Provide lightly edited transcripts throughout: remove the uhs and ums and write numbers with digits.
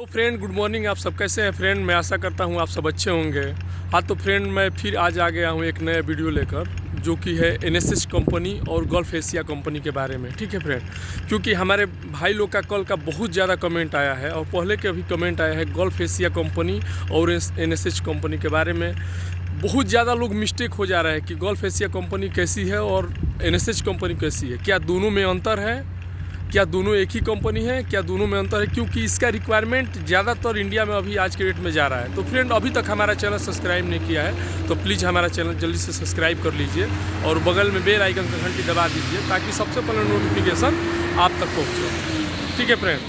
तो friend good morning. आप सब कैसे हैं फ्रेंड? मैं आशा करता हूं आप सब अच्छे होंगे। हाँ तो फ्रेंड मैं फिर आज आ गया हूं एक नया वीडियो लेकर, जो कि है एनएसएच कंपनी और गल्फ एशिया कंपनी के बारे में। ठीक है फ्रेंड, क्योंकि हमारे भाई लोग का कल का बहुत ज़्यादा कमेंट आया है और पहले के भी कमेंट आया है गल्फ एशिया कंपनी और एनएसएच कंपनी के बारे में। बहुत ज़्यादा लोग मिस्टेक हो जा रहा है कि गल्फ एशिया कंपनी कैसी है और एनएसएच कंपनी कैसी है, क्या दोनों में अंतर है, क्या दोनों एक ही कंपनी है, क्या दोनों में अंतर है, क्योंकि इसका रिक्वायरमेंट ज़्यादातर इंडिया में अभी आज के डेट में जा रहा है। तो फ्रेंड अभी तक हमारा चैनल सब्सक्राइब नहीं किया है तो प्लीज़ हमारा चैनल जल्दी से सब्सक्राइब कर लीजिए और बगल में बेल आइकन का घंटी दबा दीजिए ताकि सबसे पहले नोटिफिकेशन आप तक पहुँचे। ठीक है फ्रेंड,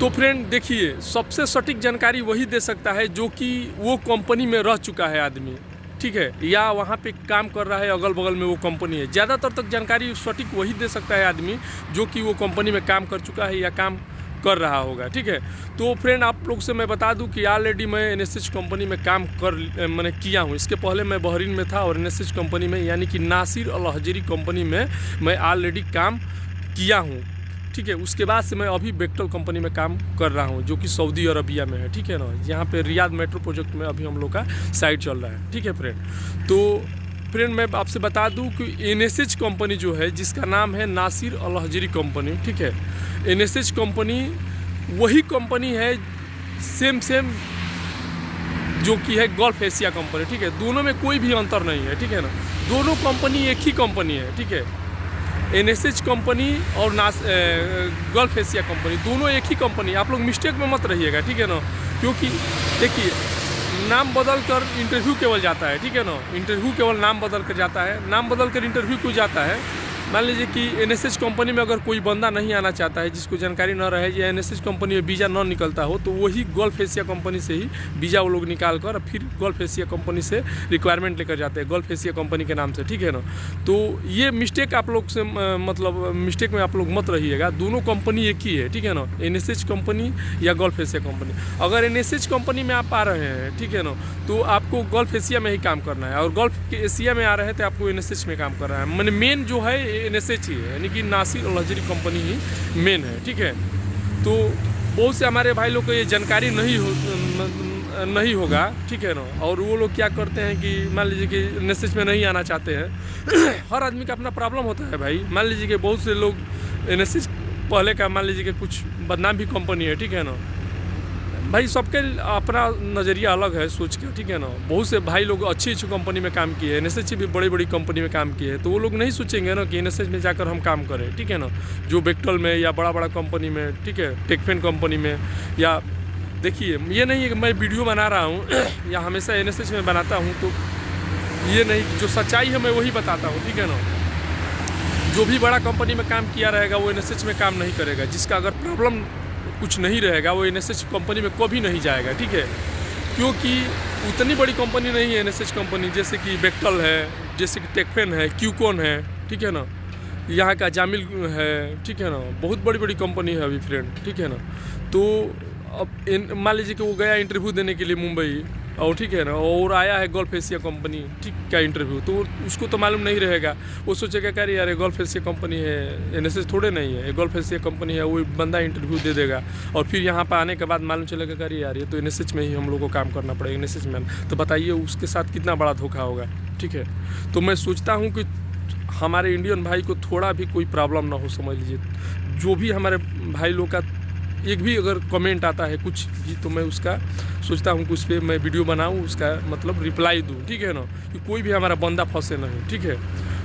तो फ्रेंड देखिए, सबसे सटीक जानकारी वही दे सकता है जो कि वो कंपनी में रह चुका है आदमी, ठीक है, या वहाँ पे काम कर रहा है, अगल बगल में वो कंपनी है। ज़्यादातर तक जानकारी सटीक वही दे सकता है आदमी जो कि वो कंपनी में काम कर चुका है या काम कर रहा होगा। ठीक है, तो फ्रेंड आप लोग से मैं बता दूं कि ऑलरेडी मैं एनएसएच कंपनी में काम मैंने किया हूं। इसके पहले मैं बहरीन में था और एनएसएच कंपनी में यानी कि नासिर अल हजरी कंपनी में मैं ऑलरेडी काम किया हूं। ठीक है, उसके बाद से मैं अभी बेक्टल कंपनी में काम कर रहा हूँ जो कि सऊदी अरबिया में है। ठीक है ना, यहाँ पे रियाद मेट्रो प्रोजेक्ट में अभी हम लोग का साइट चल रहा है। ठीक है फ्रेंड, तो फ्रेंड मैं आपसे बता दूं कि एनएसएच कंपनी जो है, जिसका नाम है नासिर अल हजरी कंपनी, ठीक है, एनएसएच कंपनी वही कंपनी है सेम जो कि है गल्फ एशिया कंपनी। ठीक है, दोनों में कोई भी अंतर नहीं है। ठीक है ना, दोनों कंपनी एक ही कंपनी है। ठीक है, एनएसएच कंपनी और गल्फ एशिया कंपनी दोनों एक ही कंपनी। आप लोग मिस्टेक में मत रहिएगा। ठीक है ना, क्योंकि देखिए नाम बदल कर इंटरव्यू केवल जाता है। ठीक है ना, इंटरव्यू केवल नाम बदल कर जाता है। नाम बदल कर इंटरव्यू क्यों जाता है? मान लीजिए कि एनएसएच कंपनी में अगर कोई बंदा नहीं आना चाहता है, जिसको जानकारी न रहे या एनएसएच कंपनी में वीज़ा न निकलता हो, तो वही गल्फ एशिया कंपनी से ही वीज़ा वो लोग निकाल कर फिर गल्फ एशिया कंपनी से रिक्वायरमेंट लेकर जाते हैं गल्फ एशिया कंपनी के नाम से। ठीक है ना, तो ये मिस्टेक आप लोग से मतलब मिस्टेक में आप लोग मत रहिएगा। दोनों कंपनी एक ही है। ठीक है ना, एनएसएच कंपनी या गल्फ एशिया कंपनी। अगर एनएसएच कंपनी में आप आ रहे हैं, ठीक है ना, तो आपको गल्फ एशिया में ही काम करना है, और गल्फ एशिया में आ रहे हैं तो आपको एनएसएच में काम करना है। मैंने मेन जो है एनएसएच ही है, यानी कि नासिर अल हजरी कंपनी ही मेन है। ठीक है, तो बहुत से हमारे भाई लोग को ये जानकारी नहीं होगा। ठीक है ना, और वो लोग क्या करते हैं कि मान लीजिए कि एनएसएच में नहीं आना चाहते हैं। हर आदमी का अपना प्रॉब्लम होता है भाई। मान लीजिए कि बहुत से लोग एनएसएच पहले का मान लीजिए कि कुछ बदनाम भी कंपनी है। ठीक है ना भाई, सबके अपना नज़रिया अलग है सोच का। ठीक है ना, बहुत से भाई लोग अच्छी कंपनी में काम किए, एनएसएच भी बड़ी कंपनी में काम किए, तो वो लोग नहीं सोचेंगे ना कि एनएसएच में जाकर हम काम करें। ठीक है ना, जो बेक्टल में या बड़ा कंपनी में, ठीक है, टेकफेन कंपनी में, या देखिए ये नहीं है कि मैं वीडियो बना रहा हूँ या हमेशा एनएसएच में बनाता हूँ, तो ये नहीं, जो सच्चाई है मैं वही बताता हूँ। ठीक है ना, जो भी बड़ा कंपनी में काम किया रहेगा वो एनएसएच में काम नहीं करेगा। जिसका अगर प्रॉब्लम कुछ नहीं रहेगा वो एनएसएच कंपनी में कभी नहीं जाएगा। ठीक है, क्योंकि उतनी बड़ी कंपनी नहीं है एनएसएच कंपनी, जैसे कि बेक्टल है, जैसे कि टेकफेन है, क्यूकॉन है। ठीक है ना, यहाँ का जामिल है। ठीक है ना, बहुत बड़ी कंपनी है अभी फ्रेंड। ठीक है ना, तो अब मान लीजिए कि वो गया इंटरव्यू देने के लिए मुंबई, और ठीक है ना, और आया है गल्फ एशिया कंपनी ठीक का इंटरव्यू, तो उसको तो मालूम नहीं रहेगा। वो सोचेगा कि यार गल्फ एशिया कंपनी है, एनएसएच थोड़े नहीं है, गल्फ एशिया कंपनी है। वो बंदा इंटरव्यू दे देगा और फिर यहाँ पर आने के बाद मालूम चलेगा कि यार ये तो एनएसएच में ही हम लोग को काम करना पड़ेगा, एनएसएच में। तो बताइए उसके साथ कितना बड़ा धोखा होगा। ठीक है, तो मैं सोचता हूँ कि हमारे इंडियन भाई को थोड़ा भी कोई प्रॉब्लम ना हो, समझ लीजिए। जो भी हमारे भाई लोग का एक भी अगर कमेंट आता है कुछ भी, तो मैं उसका सोचता हूँ कि उस पर मैं वीडियो बनाऊँ, उसका मतलब रिप्लाई दूँ। ठीक है ना, कि कोई भी हमारा बंदा फंसे नहीं। ठीक है,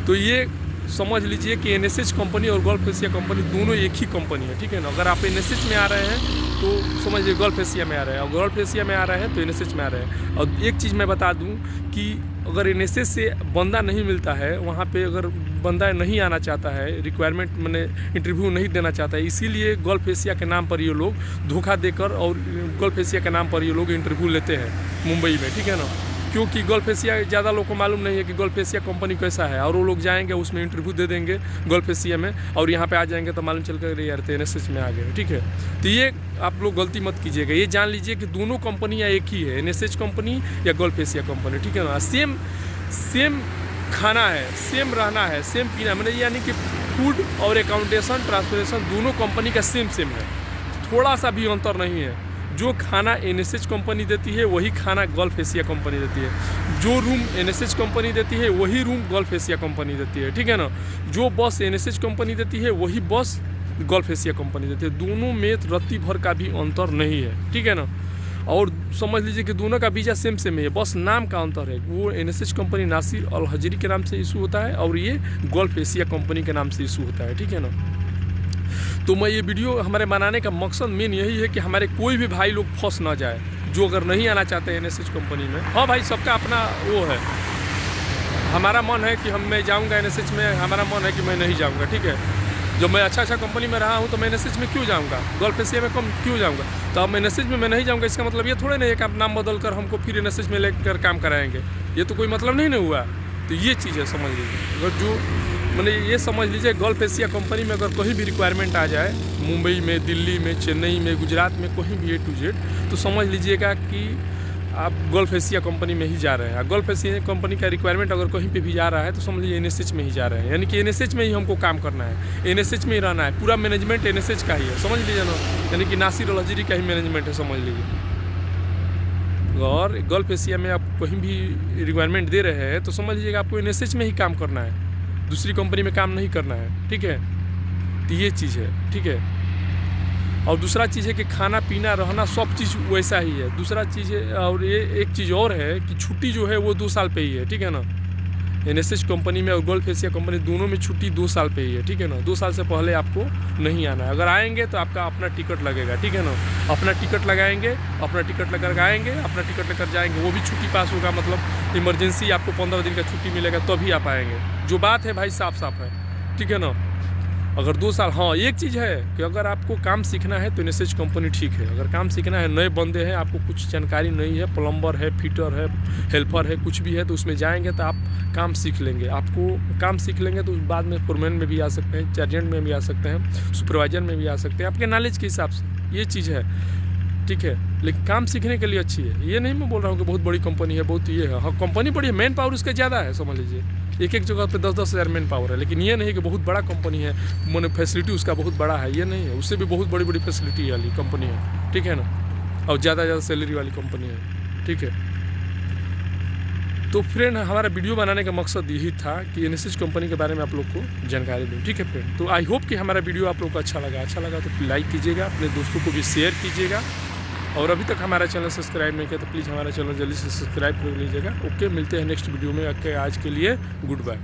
तो ये समझ लीजिए कि एनएसएच कंपनी और गल्फ एशिया कंपनी दोनों एक ही कंपनी है। ठीक है ना, अगर आप एनएसएच में आ रहे हैं तो समझ लीजिए गल्फ एशिया में आ रहे हैं, और गल्फ एशिया में आ रहे हैं तो एनएसएच में आ रहे हैं। और एक चीज़ मैं बता दूं कि अगर एनएसएच से बंदा नहीं मिलता है, वहाँ पे अगर बंदा नहीं आना चाहता है, रिक्वायरमेंट मैंने इंटरव्यू नहीं देना चाहता है, इसीलिए गल्फ एशिया के नाम पर ये लोग धोखा देकर और गल्फ एशिया के नाम पर ये लोग इंटरव्यू लेते हैं मुंबई में। ठीक है ना, क्योंकि गल्फ एशिया ज़्यादा लोग को मालूम नहीं है कि गल्फ एशिया कंपनी कैसा है, और वो लोग जाएंगे उसमें इंटरव्यू दे देंगे गल्फ एशिया में, और यहाँ पे आ जाएंगे तो मालूम चल कर यार तो एनएसएच में आ गए। ठीक है, तो ये आप लोग गलती मत कीजिएगा। ये जान लीजिए कि दोनों कंपनियाँ एक ही है, एनएसएच कंपनी या गल्फ एशिया कंपनी। ठीक है ना, सेम खाना है, सेम रहना है, सेम पीना, मतलब यानी कि फूड और अकाउंटेशन ट्रांसपोर्टेशन दोनों कंपनी का सेम है, थोड़ा सा भी अंतर नहीं है। जो खाना एनएसएच कंपनी देती है वही खाना गल्फ एशिया कंपनी देती है। जो रूम एनएसएच कंपनी देती है वही रूम गल्फ एशिया कंपनी देती है, ठीक है ना। जो बस एनएसएच कंपनी देती है वही बस गल्फ एशिया कंपनी देती है। दोनों में रत्ती भर का भी अंतर नहीं है, ठीक है ना। और समझ लीजिए कि दोनों का वीज़ा सेम है, बस नाम का अंतर है। वो एनएसएच कंपनी नासिर अल हजरी के नाम से इशू होता है और ये गल्फ एशिया कंपनी के नाम से इशू होता है, ठीक है ना। तो मैं ये वीडियो हमारे बनाने का मकसद मेन यही है कि हमारे कोई भी भाई लोग फंस ना जाए जो अगर नहीं आना चाहते एनएसएच कंपनी में। हाँ भाई, सबका अपना वो है। हमारा मन है कि मैं जाऊँगा एनएसएच में, हमारा मन है कि मैं नहीं जाऊँगा, ठीक है। जब मैं अच्छा कंपनी में रहा हूँ तो मैं एनएसएच में क्यों जाऊँगा, गल्फ एशिया में कम क्यों जाऊँगा। तो अब एनएसएच में मैं नहीं जाऊँगा इसका मतलब ये थोड़े नहीं है कि आप नाम बदल कर हमको फिर एनएसएच में लेकर काम कराएंगे, ये तो कोई मतलब नहीं ना हुआ। तो ये चीज़ है, समझ लीजिए। अगर जो मैंने ये समझ लीजिए गल्फ एशिया कंपनी में अगर कहीं भी रिक्वायरमेंट आ जाए, मुंबई में, दिल्ली में, चेन्नई में, गुजरात में, कहीं भी A to Z, तो समझ लीजिएगा कि आप गल्फ एशिया कंपनी में ही जा रहे हैं। गल्फ एशिया कंपनी का रिक्वायरमेंट अगर कहीं पे भी जा रहा है तो समझ लीजिए एनएसएच में ही जा रहे हैं, यानी कि एनएसएच में ही हमको काम करना है, एनएसएच में ही रहना है। पूरा मैनेजमेंट एनएसएच का ही है, समझ लीजिए ना, यानी कि नासिर अल हजरी का ही मैनेजमेंट है, समझ लीजिए। और गल्फ एशिया में आप कहीं भी रिक्वायरमेंट दे रहे हैं तो समझ लीजिएगा आपको एनएसएच में ही काम करना है, दूसरी कंपनी में काम नहीं करना है, ठीक है। तो ये चीज़ है, ठीक है। और दूसरा चीज़ है कि खाना पीना रहना सब चीज़ वैसा ही है। दूसरा चीज़ है, और ये एक चीज़ और है कि छुट्टी जो है वो 2 साल पे ही है, ठीक है ना। एनएसएच कंपनी में और गल्फ एशिया कंपनी दोनों में छुट्टी 2 साल पे ही है, ठीक है ना। 2 साल से पहले आपको नहीं आना है। अगर आएंगे तो आपका अपना टिकट लगेगा, ठीक है ना। अपना टिकट लगाएंगे, अपना टिकट लेकर आएंगे, अपना टिकट लेकर जाएंगे, वो भी छुट्टी पास होगा, मतलब इमरजेंसी आपको 15 दिन का छुट्टी मिलेगा तभी आप आएंगे। जो बात है भाई साफ है, ठीक है ना। अगर 2 साल, हाँ एक चीज़ है कि अगर आपको काम सीखना है तो एनएसएच कंपनी ठीक है। अगर काम सीखना है, नए बंदे हैं, आपको कुछ जानकारी नहीं है, प्लम्बर है, फिटर है, हेल्पर है, कुछ भी है, तो उसमें जाएंगे तो आप काम सीख लेंगे। आपको काम सीख लेंगे तो बाद में फोरमैन में भी आ सकते हैं, सर्जेंट में भी आ सकते हैं, सुपरवाइजर में भी आ सकते हैं, आपके नॉलेज के हिसाब से। ये चीज़ है, ठीक है। लेकिन काम सीखने के लिए अच्छी है, ये नहीं मैं बोल रहा हूँ कि बहुत बड़ी कंपनी है, बहुत ये है। हाँ कंपनी बड़ी है, मैन पावर उसका ज़्यादा है, समझ लीजिए। एक जगह पे 10-10 हज़ार मैन पावर है, लेकिन ये नहीं कि बहुत बड़ा कंपनी है, मैंने फैसिलिटी उसका बहुत बड़ा है, ये नहीं है। उससे भी बहुत बड़ी फैसिलिटी वाली कंपनी है, ठीक है ना। और ज़्यादा सैलरी वाली कंपनी है, ठीक है। तो फ्रेंड, हमारा वीडियो बनाने का मकसद यही था कि एनएसएच कंपनी के बारे में आप लोग को जानकारी दूँ, ठीक है फ्रेंड। तो आई होप कि हमारा वीडियो आप लोग को अच्छा लगा तो लाइक कीजिएगा, अपने दोस्तों को भी शेयर कीजिएगा। और अभी तक हमारा चैनल सब्सक्राइब नहीं किया तो प्लीज़ हमारा चैनल जल्दी से सब्सक्राइब कर लीजिएगा। ओके, मिलते हैं नेक्स्ट वीडियो में। आज के लिए गुड बाय।